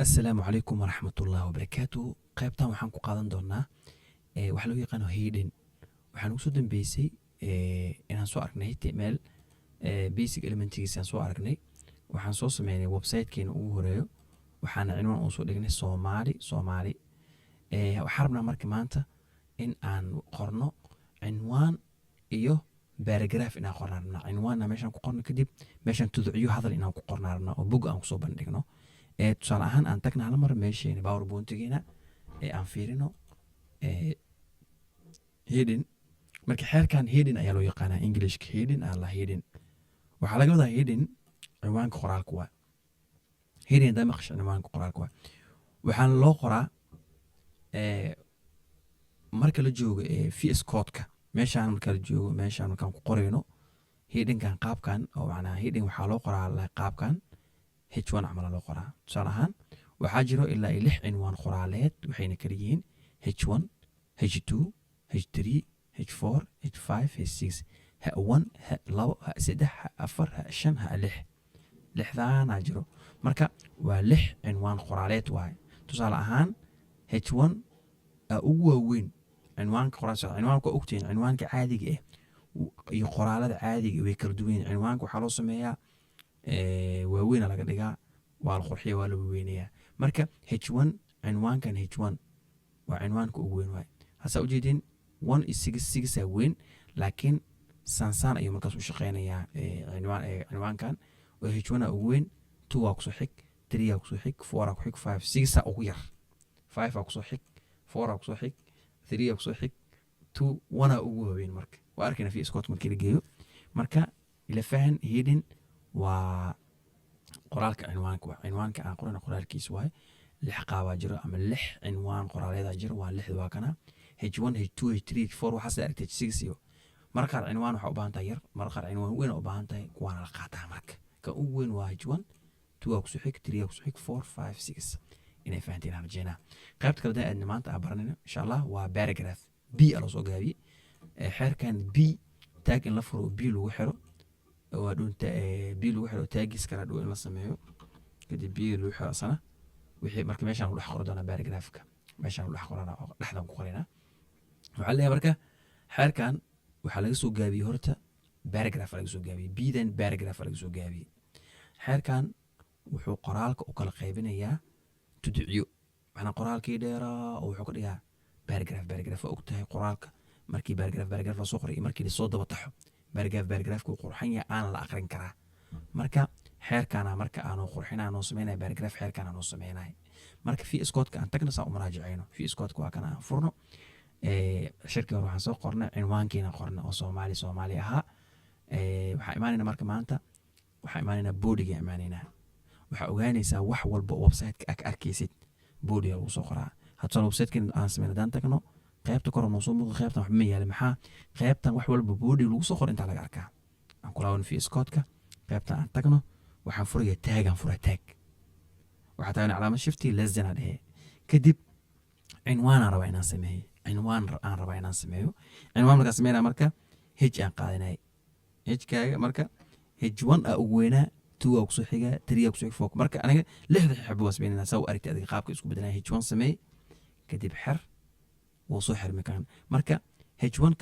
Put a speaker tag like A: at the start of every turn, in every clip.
A: السلام عليكم ورحمة الله وبركاته. qaybtan waxaan ku qaadan doonaa waxa loo yaqaano hidden. waxaan ugu soo dambeysay inaan soo aragnay html basic elementigiisa aan soo aragnay. waxaan soo sameynay websitekeena ugu horeeyo, waxaana cinwaan uu soo dhignay Soomaali. waxaan rabnaa marka maanta in aan qorno cinwaan iyo paragraph inaan qornaa rabnaa. cinwaanna meeshaan ku qorno, kadib meeshaan tudciyo hadal inaan ku qornaa rabnaa oo bog aan kusoo bandhigno. tusaale ahaan aan tagna hal mar meesheena powerpointgeena aan fiirino hidden. marka xeerkan hidden ayaa loo yaqaanaa englishka. hidden waxaa laga wadaa hidden cinwaanka qoraalka waa hidden. hadaa maqasho cinwaanka qoraalka waa waxaana loo qoraa marka la joogo VS Code-ka. meeshaan marka la joogo, meeshaan markaan ku qorayno hiddenkan qaabkan, oo macnaha hidden waxaa loo qoraa qaabkan h1 camal loo qoraa. tusaale ahaan waxaa jiro ilaa 6 cinwaan qoraaleed, waxayna kala yihiin h1, h2, h3, h4, h5, h6, h1, h2, h3, h4, h5, h6. lixdaana jiro. marka waa 6 cinwaan qoraaleed waaye. tusaale ahaan h1 ugu waaweyn cinwaanka qoraalka. cinwaanka ogtiin cinwaanka caadiga ah iyo qoraalada caadiga way kala duwan yihiin. cinwaanka waxaa loo sameeyaa waaweyn laga dhigaa, waa la qurxiya, waa la weyneeyaa. marka h1 cinwaankan h1 waa cinwaanka ugu weyn waay. hasa ujeedin 1 is 6 weyn, laakiin sansaan ayuu markaas u shaqeynayaa cinwaankan. oo h1 ugu weyn, 2 waa kusoo xig, 3 waa kusoo xig, 4 waa kusoo xig, 5 6 ugu yar, 5 waa kusoo xig, 4 waa kusoo xig, 3 waa kusoo xig, 2 1 ugu waaweyn. marka waa arkayna VS Code markii la geeyo. marka ila fahan hidden waa qoraalka cinwaanka. waa cinwaanka aan qorana qoraalkiisa waaye. 6 qaabaa jiro ama 6 cinwaan qoraaleedaa jiro. waa 6 waa kana h1, h2, h3, h4 waxaas la aragtay h6 iyo marka qaar cinwaan waxaa u baahan tahay yar, marka qaar cinwaan weyn u baahan tahay, kuwaana la qaataa. marka ka ugu weyn waa h1, 2 waa kusoo xig, 3 waa kusoo xig, 4 5 6 inay fahanteen aan rajeynaa. qaybta kale aadna maanta aan baranayno insha allah waa paragraph. b aa loo soo gaabiyey. xeerkan b taag in la furo oo b lagu xiro, waa dhunta b lagu xiro taagis kala dhow in la sameeyo, kadib b lagu xiro asana wixii. marka meeshaan lagu dhex qoro doonaa paragraphka. meeshaan lagu dhex qorana oo dhexdan ku qoraynaa. waxaa leeyahay marka xeerkan waxaa laga soo gaabiyey horta paragraph laga soo gaabiyey, bdan paragraph laga soo gaabiyey. xeerkan wuxuu qoraalka u kala qaybinayaa tudciyo. macnaa qoraalkii dheeraa oo wuxuu ka dhigaa paragraph. waa ogtahay qoraalka markii paragraph la soo qoray iyo markii la soo daba taxo paragraphku qurxan yahay aan la aqrin karaa. marka xeerkana marka aanu qurxinaa noo sameynaya paragraph, xeerkana noo sameynaya. marka VS Code-ka aan tagna saa u maraajicayno. VS Code-ka waa kana aan furno. shirkii hore waxaan soo qornay cinwaankiina qorna oo Soomaali ahaa. waxaa imaanayna marka maanta waxaa imaanayna boodiga imaanayna. waxaa ogaanaysaa wax walba oo website-ka ka arkaysid boodiga lagu soo qoraa. haddana website-kan aan sameyn hadaan tagno qaybta kore noo soo muuqdo, qaybtan wax ma yaala. maxaa qaybtan wax walba boodiga lagu soo qoro intaa laga arkaa. aan ku laaban VS Code-ka qaybtan aan tagno, waxaan furaya taagaan furaa taag. waxaa taagna calaamad shifti lesdana dhehe. kadib cinwaan aan rabaa inaan sameeyo. cinwaan markaa sameynaa marka h aan qaadanay. h-kaaga marka h1 aa ugu weynaa, 2 aa kusoo xigaa, 3 aa kusoo xig, 4. marka aniga 6 xabo waa sameynayna. saa u aragtay adiga qaabka isku bedelaya. h1 sameey, kadib xer wuu soo xirmi karaan. marka h1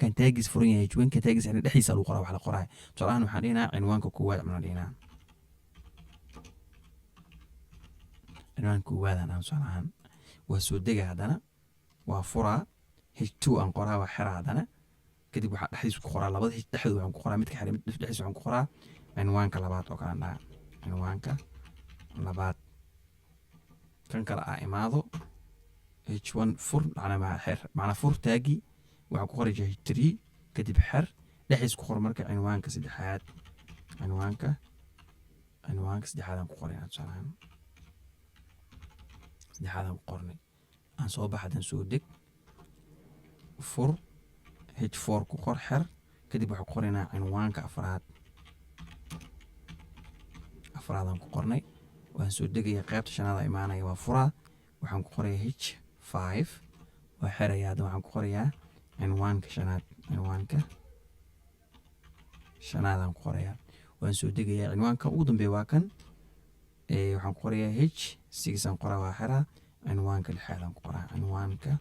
A: kan taagis furan yahay. h1 kan taagis dhexdiisa lagu qoraa wax la qoraa. tusaale ahaan waxaan dhihinaa cinwaanka koowaad aan dhihinaa. cinwaanka koowaad aan tusaale ahaan waa soo dega, haddana waa furaa. h2 aan qoraa, waa xera. haddana kadib waxaa dhexdiisa ku qoraa, labada h dhexdooda waxaan ku qoraa midka xere, mid dhexdiisa waxaan ku qoraa cinwaanka labaad oo kale dhaha. cinwaanka labaad kan kale aa imaado h1 fur macnaa fur taagi, waxaa ku qoray h3, kadib xer dhexdiisa ku qor marka cinwaanka saddexaad. cinwaanka saddexaad aan ku qoray. tusaalahaan saddexaad aan ku qornay. aan soo baxdan soo deg, fur h4 ku qor, xer, kadib waxaa ku qoraynaa cinwaanka afraadaan ku qornay. waan soo degaya, qaybta shanaad aa imaanaya, waa furaa. waxaan ku qoraya h5, waa xeraya. hadda waxaan ku qorayaa cinwaanka shanaadaan ku qorayaa. waan soo degayaa. cinwaanka ugu dambeeya waa kan waxaan ku qorayaa h6 aan qoraa waa xiraa cinwaanka 6 aan ku qoraa cinwaanka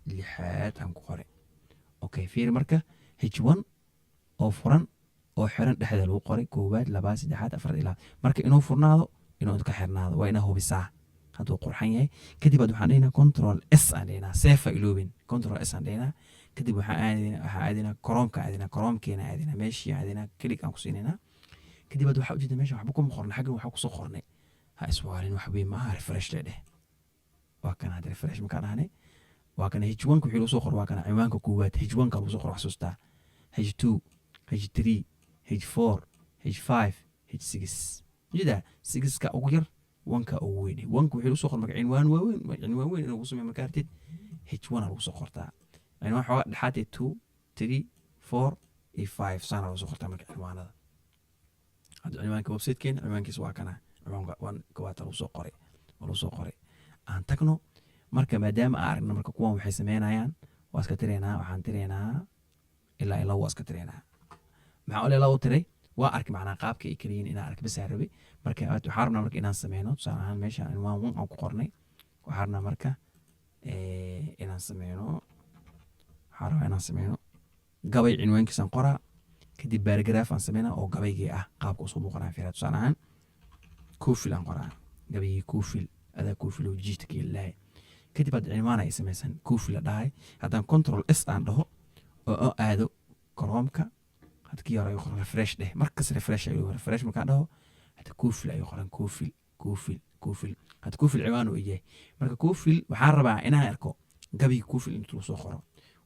A: 6 aan ku qoray okay fiir marka h1 oo furan oo xiran dhexda lagu qoray koowaad labaad saddexaad afraad ilaa marka inuu furnaado inuu ka xirnaado waa inaa hubisaa hadduu qurxan yahay kadib waxaan dhaynaa control s aan dhaynaa seefa iloobin control s aan dhaynaa kadib waxaan aadinaa chromkeena aadinaa meeshii aadinaa click aan ku siinaynaa kadib waxaa ujeeda meesha waxba kuma qorna xaggan waxaa kusoo qornay ha iswaalin waxbay maaha refresh dheh waa kana hadda refresh markaan dhahnay waa kana h1 ku wixii lagu soo qor waa kana cinwaanka koowaad h1 ka lagu soo qor wax xasuustaa h2 h3 h4 h5 h6 jida 6 ka ugu yar 1 ka ugu weyn 1 ku wixii lagu soo qor marka cinwaan waaweyn inuu sameeyo marka artid h1 lagu soo qortaa cinwaan xoogaa dhexaad 2 3 4 iyo 5 sana lagu soo qortaa marka cinwaanada hadda cinwaanka website-keena cinwaankiisa waa kana cinwaanka koowaad lagu soo qoray aan tagno marka maadaama aan aragno marka kuwan waxay sameynayaan waa iska tiraynaa waxaan tiraynaa ilaa waa iska tiraynaa maxaa ole loo tiray waa arki macnaa qaabka ay kaliyin inaan ark bas rabay marka waxaan rabnaa marka inaan sameyno tusaale ahaan meesha cinwaan 1 aan ku qornay waxaan rabnaa marka inaan sameyno gabay cinwaankiisaan qoraa kadib baaragraaf aan sameynaa oo gabaygii ah qaabka usoo muuqanaa fiiraa tusaale ahaan koofil aan qoraa gabaygii koofil adaa koofil oo jiidka ilaahay kadib hadda cinwaan ay samaysan koofil la dhahay haddaan control s aan dhaho oo aado chromeka hadkii hore ayuu qoran refresh dheh markas refresh markaan dhaho hadda koofil ayuu qoran koofil hadda koofil ciwaan uu yahay marka koofil waxaan rabaa inaan arko gabayga koofil inta lagu soo qoro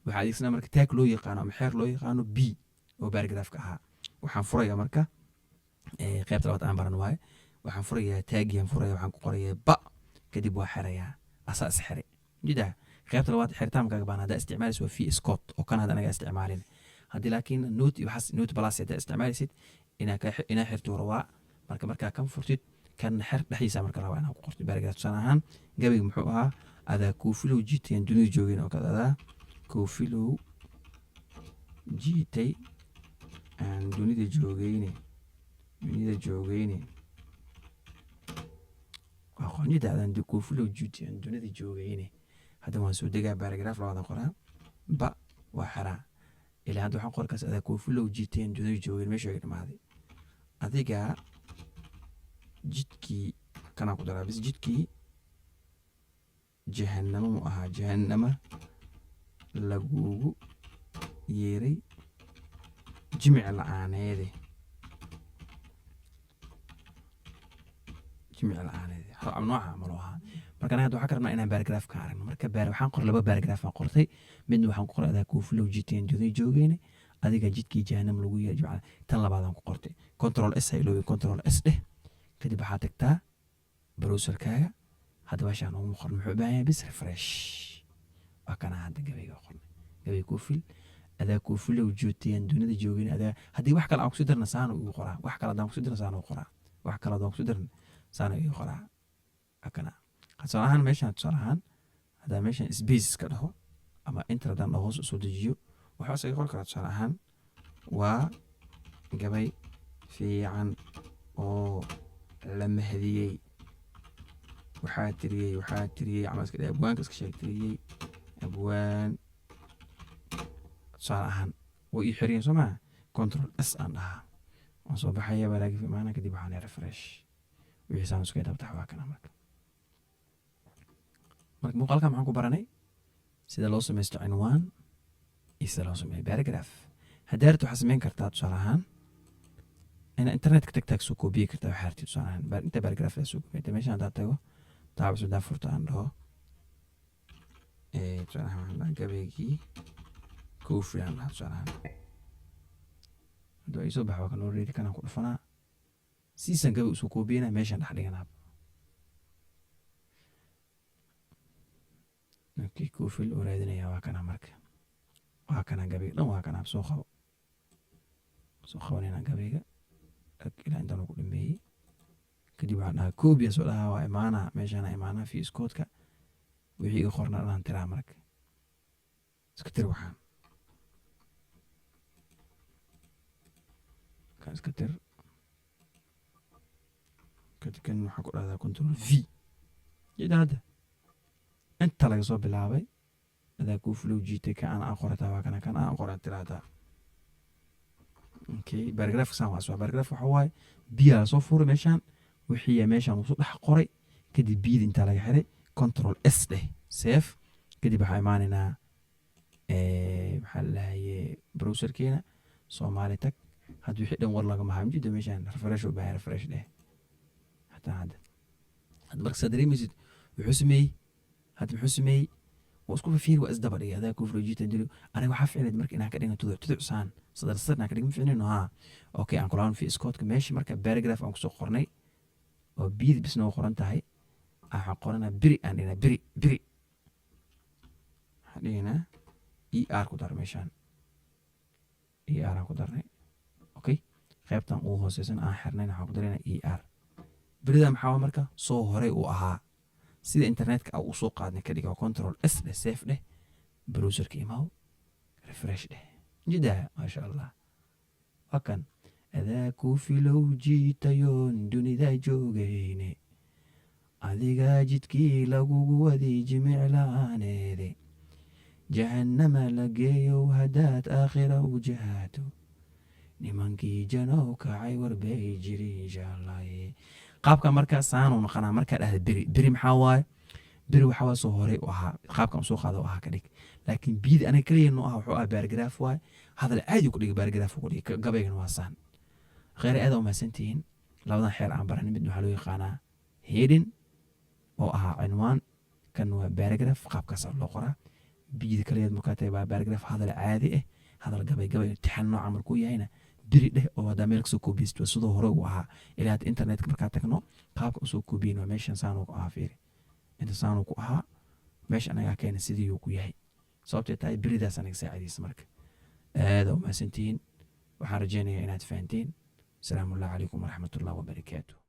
A: waxaa adeegsanaa marka taag loo yaqaano ama xeer loo yaqaano b oo baaragraafka ahaa waxaan furayaa marka qaybta labaad aan baran waaye waxaan furayaa taagiyan waxaan ku qorayaa ba kadib waa xirayaa asaa is xiray jida qaybta labaad xiritaamkaaga baan haddaa isticmaalaysa waa v scott oo kan hadda anaga isticmaalin haddii laakiin note plus haddaa isticmaalaysid inaa xirto rabaa markaa kan furtid kan xer dhexdiisa marka rabaa inaa ku qortid baaragraaf tusaale ahaan gabayga muxuu ahaa adaa koofilow jiitay aan dunida joogin oo kale adaa koofilow jiitay aan dunida joogeyne aqoonida adan koofilow jiitay aan dunida joogeyne hadda waan soo degaa baaragraaf labaadan qoraa ba waa xiraa ilaa hadda waxaan qorkaas adaa koofilow jiitay aan dunida joogeyne meesha ay dhamaaday adiga jidkii kanaa ku daraa bis jidkii jahannamo mu ahaa jahannama lagugu yeeray jimic la-aaneede nooca malo ahaa marka anaga hadda waxaa ka rabnaa inaan baaragraaf ka aragno marka waxaan qoray laba baaragraaf aan qortay midna waxaan ku qoray adaa koofilow jiteen joday joogeyne adiga jidkii jahannam lagu yeeray jimca tan labaadaan ku qortay control s ha iloobi control s dheh kadib waxaa tagtaa browserkaaga hadda meeshaan ugu qoran muxuu u baahan yahay bis refresh waa kana hadda gabayga qornay gabay koofil adaa koofilow joogteen dunida joogeyne adaa haddii wax kale aan kusii darna saana igu qoraa wax kale haddaan kusii darna saana u qoraa wax kale haddaan kusii darna saana igu qoraa akana tusaale ahaan meeshaan haddaa meeshaan spaces ka dhaho ama inter haddaan dhaho hoos usoo dejiyo waxaa isaga qor karaa tusaale ahaan waa gabay fiican oo la mahadiyey waxaa tiriyey camaska dhe abwaanka iska sheeg tiriyey abwaan tusaale ahaan way ii xiriyeen soo maa control s aan dhahaa waan soo baxaya balaagi fimaana kadib waxaan refresh wixii saan isku dabtax waa kana marka muuqaalka maxaan ku baranay sida loo samaysto cinwaan iyo sida loo sameeyo baaragraaf haddaa rabto waxaa samayn kartaa tusaale ahaan ina internetka tagtaag soo koobiye kartaa waxaa rabtid tusaale ahaan inta baaragraaf la soo koobiye meeshaan haddaa tago taabas haddaa furto aan dhaho tusaale ahaan gabaygii koofil aan dhaha tusaale ahaan hadduu ay soo baxa waa kan already kanaan ku dhufanaa siisan gabay usoo koobiyena meeshaan dhex dhiganaa markii koofil oo raadinaya waa kana marka waa kana gabayga dhan waa kana soo qabanayna gabayga ilaa intaan ugu dhameeyey kadib waxaan dhahaa koobiya soo dhahaa waa imaanaa meeshaana imaanaa fi iskoodka wixii iga qorna dhanaan tiraa marka iska tir waxaan kan iska tir كان حكوا هذا كنترول في جدا هذا أنت لا يصاب بالعابي هذا كوف لو جيتي كان أقرأتها وكان أقرأت هذا اوكي باراجراف سان واسوا باراجراف وحواي بيا soo furi meeshaan wixii meeshaan uu soo dhex qoray kadib biyada inta laga xiray control s dheh save kadib waxaa imaanaynaa maxaa la dhahaye browserkeena soomaali tag hadda wixii dhan war laga mahaa mjida meeshaan refresh u baahay refresh dheh hataa hadda markaad dareemaysid wuxuu sameeyey hadda muxuu sameeyey waa isku fiir waa isdaba dhigay adaa kuu flojita dilo aniga waxaa ficneed marka inaan ka dhigno tuducsaan sadar inaan ka dhigma ficnayno haa okay aan kulaan fi scotka meesha marka paragraph aan kusoo qornay oo biyada bis noo qoran tahay waxaan qoranaa biri aan dhignaa biri waxaan dhignaa er ku dar meeshaan er aan ku darnay okay qaybtan ugu hooseysan aan xirnayn waxaan ku daraynaa er birida maxaa marka soo horey uu ahaa sida internetka uu soo qaadnay ka dhigo control s dheh save dheh browserka imaaw refresh dheh jida maasha allah wakan adaa ku filow jiitayoon dunida joogayne adiga jidkii lagugu waday jimiclaaneede jahannama la geeyow haddaad aakhira u jahaato nimankii janow kacay warbay jiri insha allah qaabka marka saanu naqanaa markaa dhahda beri maxaa waaye beri waxaa waa soo horey u ahaa qaabkan soo qaada u ahaa ka dhig laakiin biyada aniga kaliya noo ah wuxuu ah baaragraaf waaye hadal caadi ku dhigay baaragraaf ku dhigay gabaygan waa saan kheyr aad u mahadsantihiin labadan xeer aan baranay mid waxaa loo yaqaanaa heading oo ahaa cinwaan kan waa baaragraaf qaabkaas loo qoraa biyada kaliya markaa tahay waa baaragraaf hadal caadi ah hadal gabay imtixaan nooca markuu yahayna biri dheh oo haddaa meel kasoo koobiysto sidoo hore uu ahaa ilaa hadda internetka markaa tagno qaabka usoo koobiyin waa meeshan saanuu ku ahaa fiiri inta saanuu ku ahaa meesha anagaa keena sidii uu ku yahay sababtay tahay biridaas anaga saacidaysa marka aada u mahadsantihiin waxaan rajaynayaa inaad fahanteen asalaamu allahu calaykum waraxmatullahi wabarakaatu